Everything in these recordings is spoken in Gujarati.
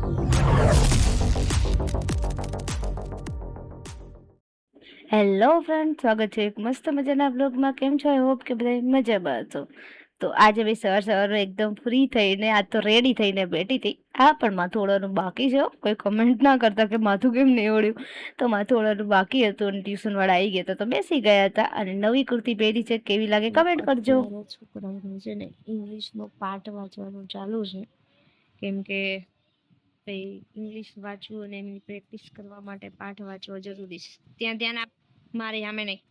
હેલો ફ્રેન્ડ, સ્વાગત છે એક મસ્ત મજાના બ્લોગમાં. કેમ છો? આઈ હોપ કે બધા મજામાં હશો. તો આજે બી સવારમાં એકદમ ફ્રી થઈને આ તો રેડી થઈને બેઠી હતી. પણ માથું ઓળવાનું બાકી છે. કોઈ કમેન્ટ ના કરતા કે માથું કેમ નહીં ઓળ્યું. તો માથું ઓળવાનું બાકી હતું અને ટ્યુશન વાળા આવી ગયા તો બેસી ગયા હતા. અને નવી કુર્તી પહેરી છે, કેવી લાગે કમેન્ટ કરજો. છોકરાઓનું છે ને ઇંગ્લિશનો પાઠ વાંચવાનું ચાલુ છે, કેમ કે ઇંગ્લિશ વાંચવું અને એમની પ્રેક્ટિસ કરવા માટે પાઠ વાંચવો જરૂરી છે. ત્યાં ધ્યાન આપ, મારી સામે નહીં.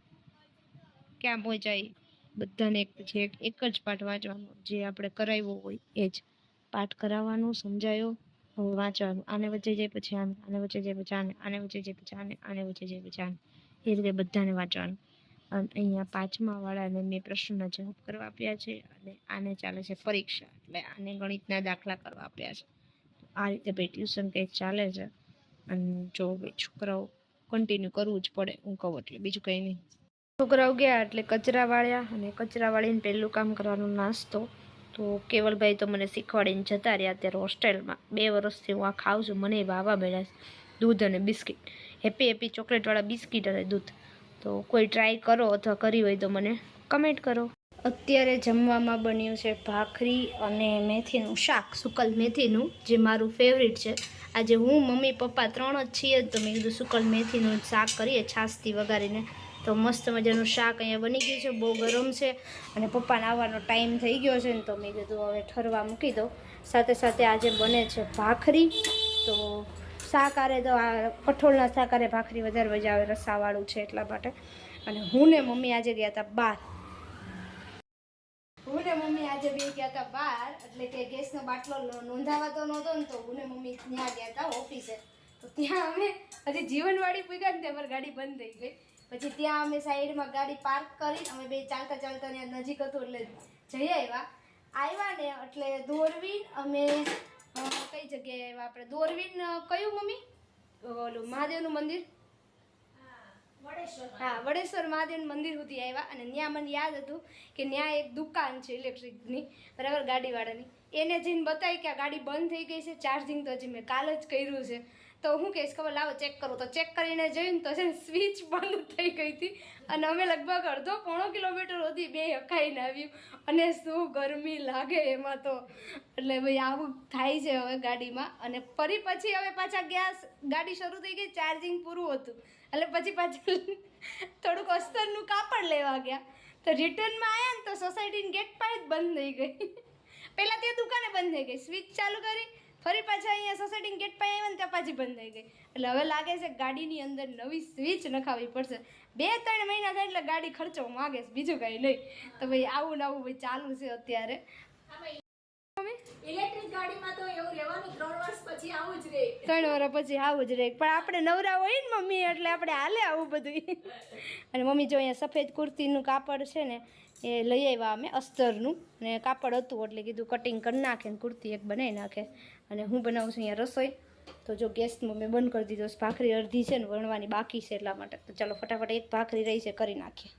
ક્યાં પહોંચાય? બધાને એક જ પાઠ વાંચવાનો, જે આપણે કરાવ્યો હોય એ જ પાઠ કરાવવાનું, સમજાયો, હવે વાંચવાનું. આને વચ્ચે જાય પછી આને, આને વચ્ચે જાય પછી આને, આને વચ્ચે જાય પછી આને, આને વચ્ચે જાય પછી આને, એ રીતે બધાને વાંચવાનું. અને અહીંયા 5મા વાળાને મેં પ્રશ્નના જવાબ કરવા આપ્યા છે અને આને ચાલે છે પરીક્ષા, એટલે આને ગણિતના દાખલા કરવા આપ્યા છે. આ રીતે ભાઈ ટ્યુશન કંઈક ચાલે છે. અને જો ભાઈ છોકરાઓ કન્ટિન્યુ કરવું જ પડે, હું કહું એટલે, બીજું કંઈ નહીં. છોકરાઓ ગયા એટલે કચરા વાળ્યા, અને કચરા વાળીને પહેલું કામ કરવાનું નાસ્તો. તો કેવલભાઈ તો મને શીખવાડીને જતા રહ્યા અત્યારે હોસ્ટેલમાં. 2 વર્ષથી હું આ ખાઉં છું, મને વાવા મળ્યા છે દૂધ અને બિસ્કિટ, હેપી ચોકલેટવાળા બિસ્કિટ અને દૂધ. તો કોઈ ટ્રાય કરો અથવા કરી હોય તો મને કમેન્ટ કરો. અત્યારે જમવામાં બન્યું છે ભાખરી અને મેથીનું શાક, સુકલ મેથીનું, જે મારું ફેવરિટ છે. આજે હું, મમ્મી, પપ્પા 3 જ છીએ, તો મેં કીધું સુકલ મેથીનું શાક કરીએ છાશથી વઘારીને. તો મસ્ત મજાનું શાક અહીંયા બની ગયું છે, બહુ ગરમ છે અને પપ્પાને આવવાનો ટાઈમ થઈ ગયો છે ને, તો મેં કીધું હવે ઠરવા મૂકી દો. સાથે સાથે આજે બને છે ભાખરી. તો શાકારે તો આ કઠોળના શાકારે ભાખરી વધારે મજા આવે, રસાવાળું છે એટલા માટે. અને હું ને મમ્મી આજે ગયા હતા બહાર. હું ને મમ્મી આજે બે ગયા હતા બહાર, એટલે કે ગેસનો બાટલો નોંધાવા તો નહોતો ને, તો હું ને મમ્મી ત્યાં ગયા હતા ઓફિસે. તો ત્યાં અમે હજી જીવનવાડી પૂગ્યા ને, ત્યાં અમારી ગાડી બંધ થઈ ગઈ. પછી ત્યાં અમે સાઈડમાં ગાડી પાર્ક કરી, અમે બે ચાલતા ચાલતા ત્યાં નજીક હતું એટલે જઈ આવ્યા ને. એટલે દોરવીન અમે કઈ જગ્યાએ આવ્યા આપણે? દોરવીન કયું મમ્મી? ઓલું મહાદેવનું મંદિર, હા, વડેશ્વર મહાદેવનું મંદિર સુધી આવ્યા. અને ત્યાં મને યાદ હતું કે ત્યાં એક દુકાન છે ઇલેક્ટ્રિકની, બરાબર, ગાડીવાળાની. એને જઈને બતાવી કે આ ગાડી બંધ થઈ ગઈ છે, ચાર્જિંગ તો હજી મેં કાલ જ કર્યું છે. તો હું કહીશ ખબર, લાવો ચેક કરો. તો ચેક કરીને જોઈને તો છે ને સ્વિચ બંધ થઈ ગઈ હતી. અને અમે લગભગ અડધો પોણો કિલોમીટર સુધી બે હકાઈને આવ્યું. અને શું ગરમી લાગે એમાં તો. એટલે ભાઈ આવું થાય છે હવે ગાડીમાં. અને પછી હવે પાછા ગાડી શરૂ થઈ ગઈ, ચાર્જિંગ પૂરું હતું. એટલે પછી પાછું થોડુંક અસ્તરનું કાપડ લેવા ગયા. તો રિટર્નમાં આવ્યા ને તો સોસાયટીની ગેટ પાસે જ બંધ થઈ ગઈ. પહેલાં તે દુકાને બંધ થઈ ગઈ, સ્વિચ ચાલુ કરી, ફરી પાછા અહીંયા સોસાયટીની ગેટ પાસે આવ્યા ને ત્યાં પાછી બંધ થઈ ગઈ. એટલે હવે લાગે છે ગાડીની અંદર નવી સ્વિચ નખાવવી પડશે. 2-3 મહિના થાય એટલે ગાડી ખર્ચો માગે છે, બીજું કાંઈ નહીં. તો ભાઈ આવું ને આવું ભાઈ ચાલુ છે અત્યારે. ઇલેક્ટ્રિક ગાડીમાં તો એવું રહેવાનું, 3 વર્ષ પછી આવું જ રહે. 3 વર્ષ પછી આવું જ રહે. પણ આપણે નવરા હોય ને મમ્મી, એટલે આપણે હાલે આવું બધું. અને મમ્મી જો અહીંયા સફેદ કુર્તીનું કાપડ છે ને, એ લઈ આવ્યા અમે અસ્તરનું, ને કાપડ હતું એટલે કીધું કટિંગ કરી નાખે ને કુર્તી એક બનાવી નાખે. અને હું બનાવું છું અહીંયા રસોઈ. તો જો ગેસમાં મેં બંધ કરી દીધો. ભાખરી અડધી છે ને વણવાની બાકી છે એટલા માટે. તો ચાલો ફટાફટ એક ભાખરી રહી છે, કરી નાખીએ.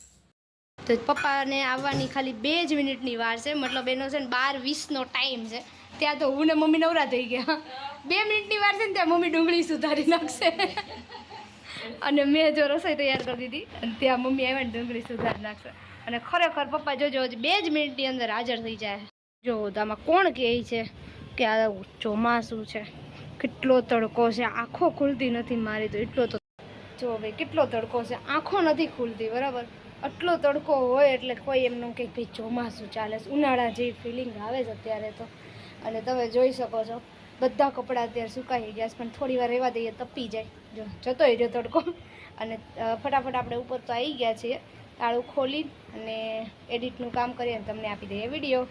તો પપ્પાને આવવાની ખાલી 2 જ મિનિટની વાર છે, મતલબ એનો છે ને 12:20નો ટાઈમ છે. ત્યાં તો હું ને મમ્મી નવરા થઈ ગયા. 2 મિનિટની વાર છે ને ત્યાં મમ્મી ડુંગળી સુધારી નાખશે. અને મેં જો રસોઈ તૈયાર કરી દીધી, અને ત્યાં મમ્મી આવ્યા ને ડુંગળી સુધારી નાખશે. અને ખરેખર પપ્પા જોજો હજી 2 જ મિનિટની અંદર હાજર થઈ જાય. જો આમાં કોણ કહે છે કે આ ચોમાસું છે, કેટલો તડકો છે, આંખો ખુલતી નથી મારી તો. એટલો તો જો ભાઈ કેટલો તડકો છે, આંખો નથી ખુલતી, બરાબર. આટલો તડકો હોય એટલે કોઈ એમનું કંઈક ભાઈ ચોમાસું ચાલે છે, ઉનાળા જેવી ફિલિંગ આવે છે અત્યારે તો. અને તમે જોઈ શકો છો બધા કપડાં અત્યારે સુકાઈ ગયા છે, પણ થોડી વાર રહેવા દઈએ તપી જાય. જો જતોય જો તડકો. અને ફટાફટ આપણે ઉપર તો આવી ગયા છીએ. તાળું ખોલી અને એડિટનું કામ કરીએ અને તમને આપી દઈએ વિડીયો.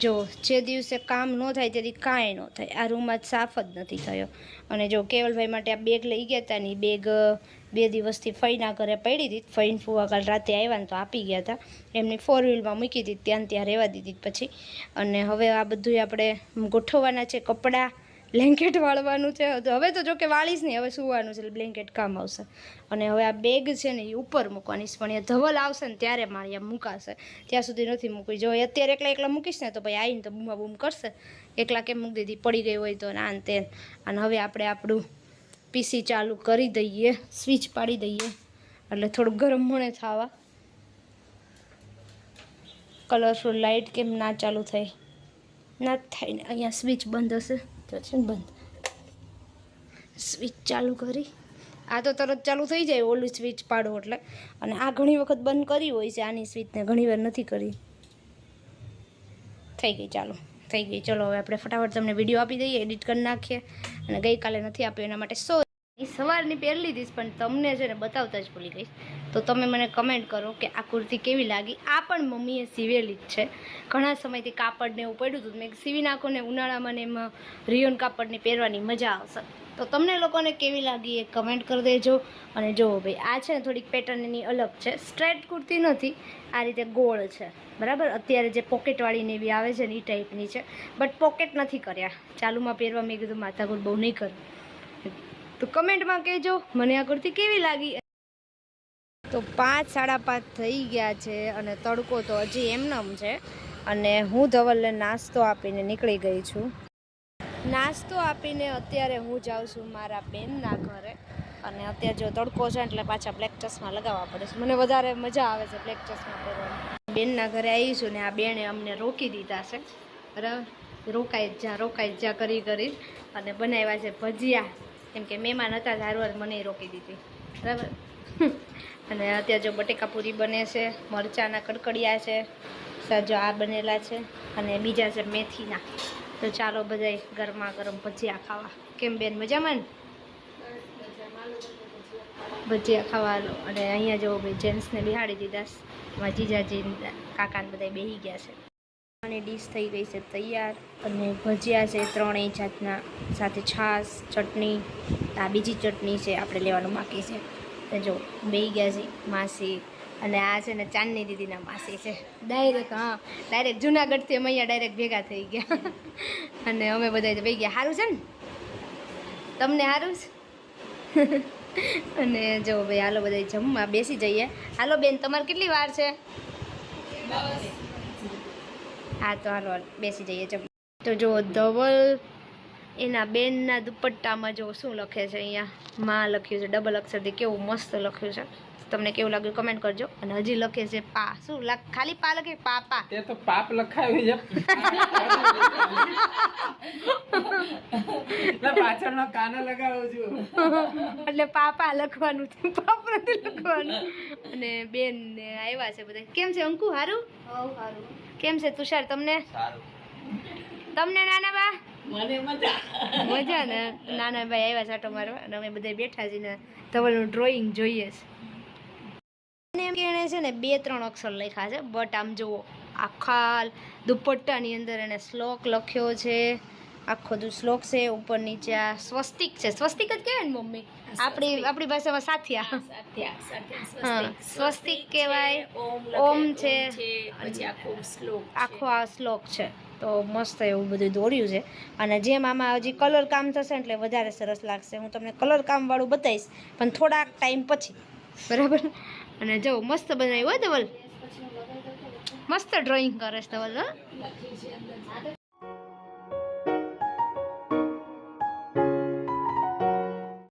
જો જે દિવસે કામ ન થાય તેથી કાંઈ ન થાય. આ રૂમ જ સાફ જ નથી થયો. અને જો કેવલભાઈ માટે આ બેગ લઈ ગયા હતા ને, બેગ 2 દિવસથી ફઈના ઘરે પડી હતી. ફઈને ફુવા કાલ રાતે આવ્યા ને તો આપી ગયા હતા. એમની 4 વ્હીલમાં મૂકી હતી, ત્યાં રહેવા દીધી પછી. અને હવે આ બધું આપણે ગોઠવવાના છે કપડાં બ્લેન્કેટ વાળવાનું છે. હવે તો જો કે વાળીશ નહીં, હવે સુવાનું છે એટલે બ્લેન્કેટ કામ આવશે. અને હવે આ બેગ છે ને એ ઉપર મૂકવાની છે, પણ એ ધવલ આવશે ને ત્યારે મારી આ મૂકાશે, ત્યાં સુધી નથી મૂકવી. જો અત્યારે એકલા મૂકીશ ને તો ભાઈ આવીને તો બૂમા બૂમ કરશે, એકલા કેમ મૂકી દીધી, પડી ગઈ હોય તો ના તે. અને હવે આપણે આપણું પીસી ચાલુ કરી દઈએ, સ્વિચ પાડી દઈએ એટલે થોડુંક ગરમ મળે થવા. કલરફુલ લાઇટ કેમ ના ચાલુ થાય, ના થાય ને. અહીંયા સ્વિચ બંધ હશે તો છે ને બંધ. સ્વિચ ચાલુ કરી, આ તો તરત ચાલુ થઈ જાય ઓલું સ્વિચ પાડો એટલે. અને આ ઘણી વખત બંધ કરી હોય છે આની સ્વિચને, ઘણી વાર નથી કરી. થઈ ગઈ, ચાલો થઈ ગઈ. ચલો હવે આપણે ફટાફટ તમને વિડીયો આપી દઈએ, એડિટ કરી નાખીએ. અને ગઈકાલે નથી આપ્યો એના માટે સવારની પહેરી લીધીશ, પણ તમને છે ને બતાવતા જ ભૂલી ગઈ. તો તમે મને કમેન્ટ કરો કે આ કુર્તી કેવી લાગી. આ પણ મમ્મીએ સીવેલી જ છે, ઘણા સમયથી કાપડને એવું પડ્યું હતું, મેં સીવી નાખો ને ઉનાળામાં ને એમાં રિયોન કાપડની પહેરવાની મજા આવશે. તો તમને લોકોને કેવી લાગી એ કમેન્ટ કરી દેજો. અને જુઓ ભાઈ, આ છે ને થોડીક પેટર્ન એની અલગ છે, સ્ટ્રેટ કુર્તી નથી, આ રીતે ગોળ છે બરાબર. અત્યારે જે પોકેટવાળીને એવી આવે છે ને એ ટાઈપની છે, બટ પોકેટ નથી કર્યા. ચાલુમાં પહેરવા મેં કીધું માથાકૂટ બહુ નહીં કરું. તો કમેન્ટમાં કહેજો મને આ કુર્તી કેવી લાગી. તો 5 સાડા 5 થઈ ગયા છે અને તડકો તો હજી એમનેમ છે. અને હું ધવલને નાસ્તો આપીને નીકળી ગઈ છું. નાસ્તો આપીને અત્યારે હું જાઉં છું મારા બેનના ઘરે. અને અત્યારે જો તડકો છે એટલે પાછા બ્લેક ચશ્મા લગાવવા પડે છે. મને વધારે મજા આવે છે બ્લેક ચશ્મા પહેરવાની. બેનના ઘરે આવી છું ને આ બેને અમને રોકી દીધા છે બરાબર. રોકાઈ જા કરી અને બનાવ્યા છે ભજીયા, કેમ કે મહેમાન હતા ધારવાર મને રોકી દીધી બરાબર. અને અત્યારે જો બટેકા પૂરી બને છે, મરચાંના કડકડિયા છે, સાજો આ બનેલા છે અને બીજા છે મેથીના. તો ચાલો બધાય ગરમા ગરમ ભજીયા ખાવા. કેમ બેન મજામાં ને? ભજીયા ખાવા. અને અહીંયા જો ભાઈ જેન્ટ્સને બિહાડી દીધા, એમાં જીજાજી કાકાને બધા બેસી ગયા છે. અને ડીશ થઈ ગઈ છે તૈયાર. અને ભજીયા છે 3 જાતના, સાથે છાશ, ચટણી. આ બીજી ચટણી છે આપણે લેવાનું બાકી છે. જો બેસી ગયા છે માસી. અને આ છે ને ચાંદની દીદીના માસી છે ડાયરેક્ટ. હા, ડાયરેક્ટ જુનાગઢથી અમે અહીંયા ડાયરેક્ટ ભેગા થઈ ગયા. અને અમે બધા બેસી ગયા. સારું છે ને તમને? સારું છે. અને જો ભાઈ હાલો બધા જમવા બેસી જઈએ. હાલો બેન, તમારે કેટલી વાર છે? હા તો હાલો બેસી જઈએ જમવા. તો જો ધવલ એના બેનના દુપટ્ટામાં જો શું લખે છે, અહીંયા માં લખ્યું છે ડબલ અક્ષરથી, કેવું મસ્ત લખ્યું છે. તમને કેવું લાગ્યું કમેન્ટ કરજો. અને હજી લખે છે પા. શું ખાલી પા લખે? પાપા. તે તો પાપ લખાવી છે. પાછળનો કાનો લગાવું છું એટલે પાપા લખવાનું છે, પાપ નથી લખવાનું. અને બેન ને આવ્યા છે બધા. કેમ છે અંકુ? સારું? કેમ છે તુષાર? તમને? તમને નાના બા? મને મજા ને. નાના ભાઈ આવ્યા છે આટો મારવા અને અમે બધા બેઠા છીએ ને ધવલનું ડ્રોઈંગ જોઈએ છે. એને છે ને 2-3 અક્ષર લખ્યા છે, બટ આમ જુઓ આખા દુપટ્ટાની અંદર એને શ્લોક લખ્યો છે. આખો શ્લોક છે, ઉપર નીચે આ સ્વસ્તિક છે. સ્વસ્તિક જ કહેવાય ને મમ્મી? આપણી ભાષામાં સાથિયા. હા, સ્વસ્તિક કહેવાય. ઓમ છે, આખો આ શ્લોક છે. તો મસ્ત એવું બધું દોર્યું છે. અને જેમ આમાં હજી કલર કામ થશે એટલે વધારે સરસ લાગશે. હું તમને કલર કામવાળું બતાવીશ પણ થોડાક ટાઈમ પછી બરાબર. અને જો મસ્ત બનાવ્યું હોય ધવલ, મસ્ત ડ્રોઈંગ કરે છે ધવલ.